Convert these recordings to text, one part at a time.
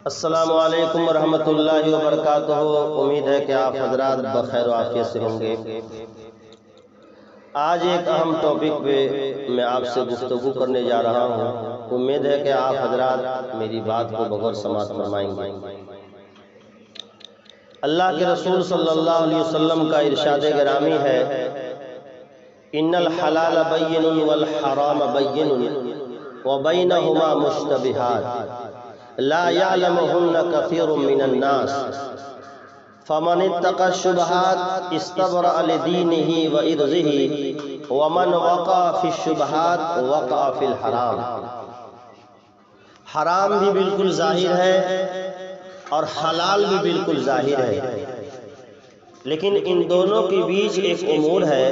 السلام علیکم ورحمۃ اللہ وبرکاتہ۔ امید ہے کہ آپ حضرات بخیر و عافیت سے ہوں گے۔ آج ایک اہم ٹاپک پہ میں آپ سے گفتگو کرنے جا رہا ہوں۔ امید ہے کہ آپ حضرات میری بات کو بغور سماعت فرمائیں گے۔ اللہ کے رسول صلی اللہ علیہ وسلم کا ارشاد گرامی ہے، ان الحلال بین والحرام بین وبینہما مشتبہات لا يعلمهن كثير من الناس فمن اتقى الشبهات استبرأ لدينه وعرضه ومن وقع في الشبهات وقع في الحرام۔ حرام بھی بالکل ظاہر ہے اور حلال بھی بالکل ظاہر ہے، لیکن ان دونوں کے بیچ ایک امور ہے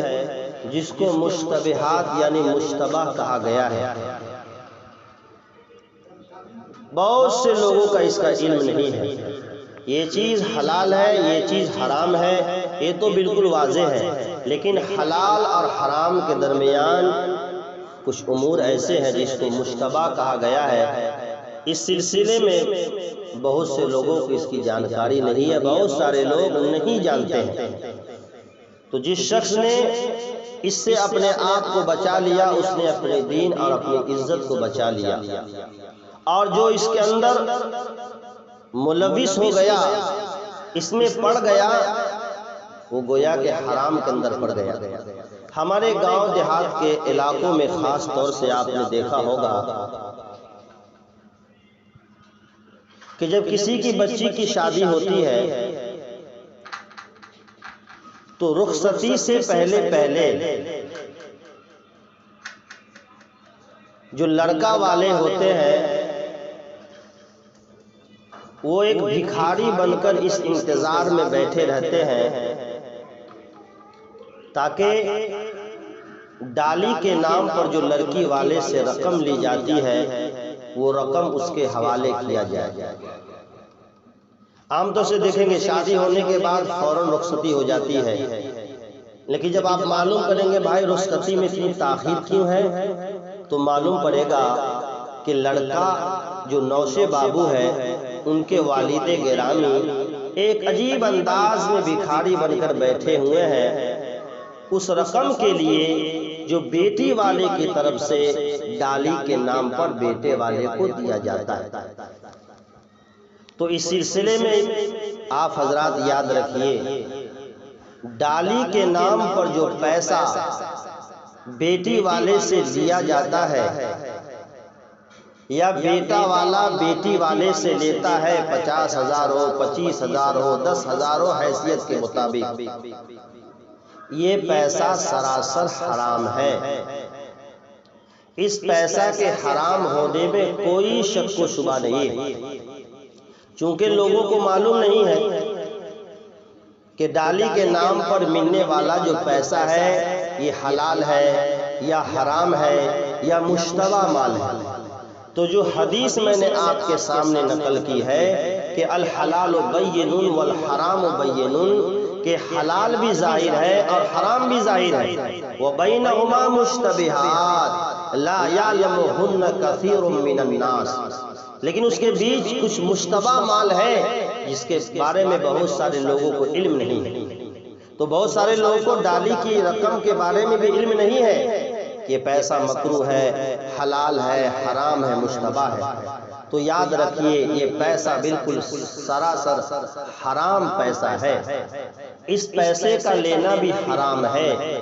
جس کو مشتبہات یعنی مشتبہ کہا گیا ہے۔ بہت سے لوگوں کا اس کا علم نہیں ہے۔ یہ چیز حلال ہے، یہ چیز حرام ہے، یہ تو بالکل واضح ہے، لیکن حلال اور حرام کے درمیان کچھ امور ایسے ہیں جس کو مشتبہ کہا گیا ہے۔ اس سلسلے میں بہت سے لوگوں کو اس کی جانکاری نہیں ہے، بہت سارے لوگ نہیں جانتے ہیں۔ تو جس شخص نے اس سے اپنے آپ کو بچا لیا، اس نے اپنے دین اور اپنی عزت کو بچا لیا، اور جو اس کے اندر ملوث ہو گیا، اس میں پڑ گیا، وہ گویا کہ حرام کے اندر پڑ گیا۔ ہمارے گاؤں دیہات کے علاقوں میں خاص طور سے آپ نے دیکھا ہوگا کہ جب کسی کی بچی کی شادی ہوتی ہے تو رخصتی سے پہلے جو لڑکا والے ہوتے ہیں وہ ایک بھکاری بن کر اس انتظار میں بیٹھے رہتے ہیں تاکہ ڈالی کے نام پر جو لڑکی والے سے رقم لی جاتی ہے وہ رقم اس کے حوالے کیا جائے۔ عام طور سے دیکھیں گے شادی ہونے کے بعد فوراً رخصتی ہو جاتی ہے، لیکن جب آپ معلوم کریں گے بھائی رخصتی میں اتنی تاخیر کیوں ہے، تو معلوم پڑے گا کہ لڑکا جو نوشے بابو ہے ان کے والد گرامی ایک عجیب انداز میں بھکاری بن کر بیٹھے ہوئے ہیں اس رقم کے لیے جو بیٹی والے کی طرف سے ڈالی کے نام پر بیٹے والے کو دیا جاتا ہے۔ تو اس سلسلے میں آپ حضرات یاد رکھیے، ڈالی کے نام پر جو پیسہ بیٹی والے سے لیا جاتا ہے یا بیٹا والا بیٹی والے سے لیتا ہے، 50,000 ہو، 25,000 ہو، 10,000 ہو، حیثیت کے مطابق، یہ پیسہ سراسر حرام ہے۔ اس پیسہ کے حرام ہونے میں کوئی شک و شبہ نہیں، چونکہ لوگوں کو معلوم نہیں ہے کہ ڈالی کے نام پر ملنے والا جو پیسہ ہے یہ حلال ہے یا حرام ہے یا مشتبہ مال ہے۔ تو جو حدیث میں نے آپ کے سامنے نقل کی ہے کہ الحلال بین والحرام بین، کہ حلال بھی ظاہر ہے اور حرام بھی ظاہر ہے، وبینہما مشتبہات لا یعلمہن کثیر من الناس، لیکن اس کے بیچ کچھ مشتبہ مال ہے جس کے بارے میں بہت سارے لوگوں کو علم نہیں ہے۔ تو بہت سارے لوگوں کو ڈالی کی رقم کے بارے میں بھی علم نہیں ہے کہ یہ پیسہ مکروہ ہے، حلال ہے، حرام ہے، مشتبہ ہے۔ تو یاد رکھیے یہ پیسہ بالکل سراسر حرام پیسہ ہے، اس پیسے کا لینا بھی حرام ہے۔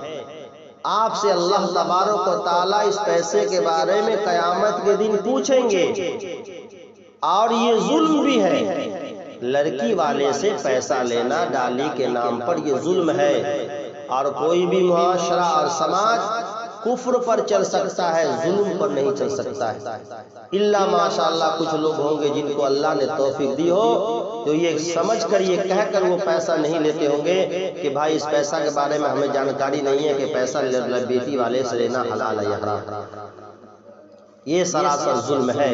آپ سے اللہ تبارک و تعالیٰ اس پیسے کے بارے میں قیامت کے دن پوچھیں گے، اور یہ ظلم بھی ہے۔ لڑکی والے سے پیسہ لینا ڈالی کے نام پر یہ ظلم ہے، اور کوئی بھی معاشرہ اور سماج کفر پر چل سکتا ہے، ظلم پر نہیں چل سکتا ہے، الا ماشاءاللہ کچھ لوگ ہوں گے جن کو اللہ نے توفیق دی ہو تو یہ سمجھ کر یہ کہہ کر وہ پیسہ نہیں لیتے ہوں گے کہ بھائی اس پیسہ کے بارے میں ہمیں جانکاری نہیں ہے کہ پیسہ بیٹی والے سے لینا حلال ہے یا حرام۔ یہ سراسر ظلم ہے،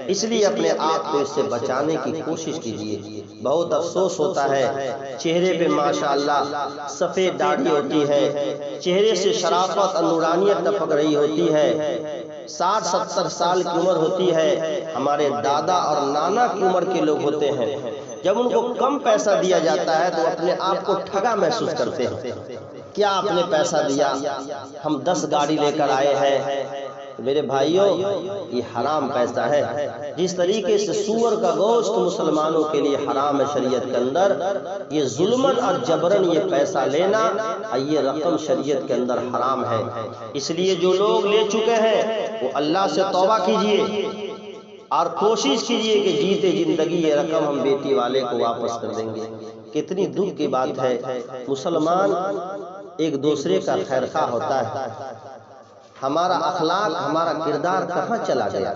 اس لیے اپنے آپ کو اس سے بچانے کی کوشش کیجیے۔ بہت افسوس ہوتا ہے، چہرے پہ ماشاءاللہ سفید داڑھی ہوتی ہے، چہرے سے شرافت اور نورانیت ٹپک رہی ہوتی ہے، 60-70 سال کی عمر ہوتی ہے، ہمارے دادا اور نانا کی عمر کے لوگ ہوتے ہیں، جب ان کو کم پیسہ دیا جاتا ہے تو اپنے آپ کو ٹھگا محسوس کرتے ہیں، کیا آپ نے پیسہ دیا، ہم 10 گاڑی لے کر آئے ہیں۔ میرے بھائیوں، یہ حرام پیسہ ہے۔ جس طریقے سے سور کا گوشت مسلمانوں کے لیے حرام ہے شریعت کے اندر، یہ ظلمن اور جبرن یہ پیسہ لینا، یہ رقم شریعت کے اندر حرام ہے۔ اس لیے جو لوگ لے چکے ہیں وہ اللہ سے توبہ کیجئے اور کوشش کیجئے کہ جیتے زندگی یہ رقم ہم بیٹی والے کو واپس کر دیں گے۔ کتنی دکھ کی بات ہے، مسلمان ایک دوسرے کا خیرخواہ ہوتا ہے، ہمارا اخلاق ہمارا کردار کہاں چلا گیا؟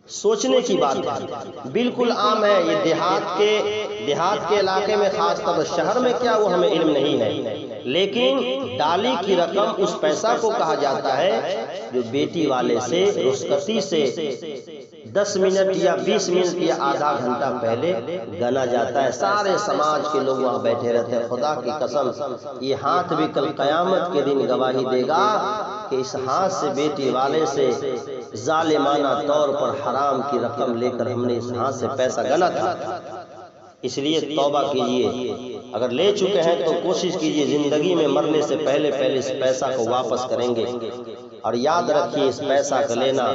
سوچنے کی بات ہے۔ بالکل عام ہے، یہ دیہات کے علاقے میں، خاص طور پر شہر میں کیا وہ ہمیں علم نہیں ہے، لیکن ڈالی کی رقم اس پیسہ کو کہا جاتا ہے جو بیٹی والے سے رخصتی سے 10 منٹ یا 20 منٹ یا آدھا گھنٹہ پہلے گنا جاتا ہے۔ سارے سماج کے لوگ وہاں بیٹھے رہتے ہیں۔ خدا کی قسم، یہ ہاتھ بھی کل قیامت کے دن گواہی دے گا کہ اس ہاتھ سے بیٹی والے سے ظالمانہ طور پر حرام کی رقم لے کر ہم نے اس ہاتھ سے پیسہ گنا تھا۔ اس لیے توبہ کیجئے، اگر لے چکے ہیں تو کوشش کیجئے زندگی میں مرنے سے پہلے اس پیسہ کو واپس کریں گے، اور یاد رکھیے اس پیسہ کا لینا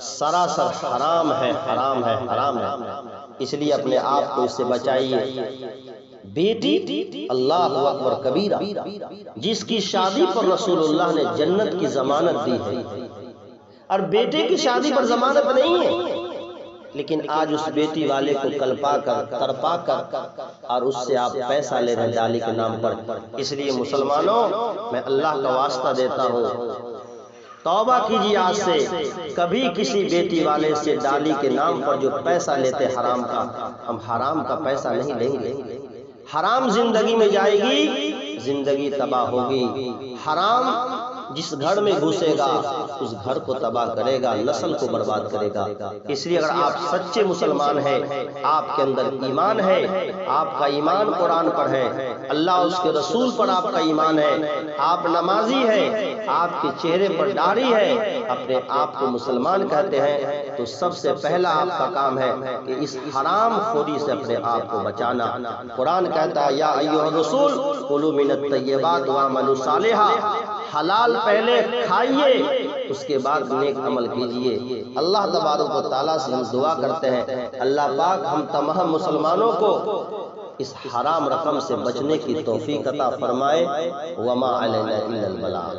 سراسر حرام ہے، حرام ہے، حرام ہے۔ اس لیے اپنے آپ کو اس سے بچائیے۔ بیٹی اللہ اکبر کبیرہ، جس کی شادی پر رسول اللہ نے جنت کی ضمانت دی ہے، اور بیٹے کی شادی پر ضمانت نہیں ہے، لیکن آج اس بیٹی والے کو کلپا کر تڑپا کر اور اس سے آپ پیسہ لے رہے ہیں ڈالی کے نام پر۔ اس لیے مسلمانوں، میں اللہ کا واسطہ دیتا ہوں، توبہ کیجیے آج سے، کبھی کسی بیٹی والے سے ڈالی کے نام پر جو پیسہ لیتے حرام کا، ہم حرام کا پیسہ نہیں لیں گے۔ حرام زندگی میں جائے گی، زندگی تباہ ہوگی۔ حرام جس گھر میں گھسے گا اس گھر کو تباہ کرے گا، نسل کو برباد کرے گا۔ اس لیے اگر آپ سچے مسلمان ہیں، آپ کے اندر ایمان ہے، آپ کا ایمان قرآن پر ہے، اللہ اس کے رسول پر آپ کا ایمان ہے، آپ نمازی ہیں، آپ کے چہرے پر داڑھی ہے، اپنے آپ کو مسلمان کہتے ہیں، تو سب سے پہلا آپ کا کام ہے کہ اس حرام خوری سے اپنے آپ کو بچانا۔ قرآن کہتا ہے یا ایھا الرسول کلوا من الطیبات واعملوا صالحا، حلال پہلے کھائیے، اس کے بعد نیک عمل کیجئے۔ اللہ تبارک و تعالیٰ سے ہم دعا کرتے ہیں، اللہ پاک ہم تمام مسلمانوں کو اس حرام رقم سے بچنے کی توفیق عطا فرمائے۔ وما علینا الا البلاغ۔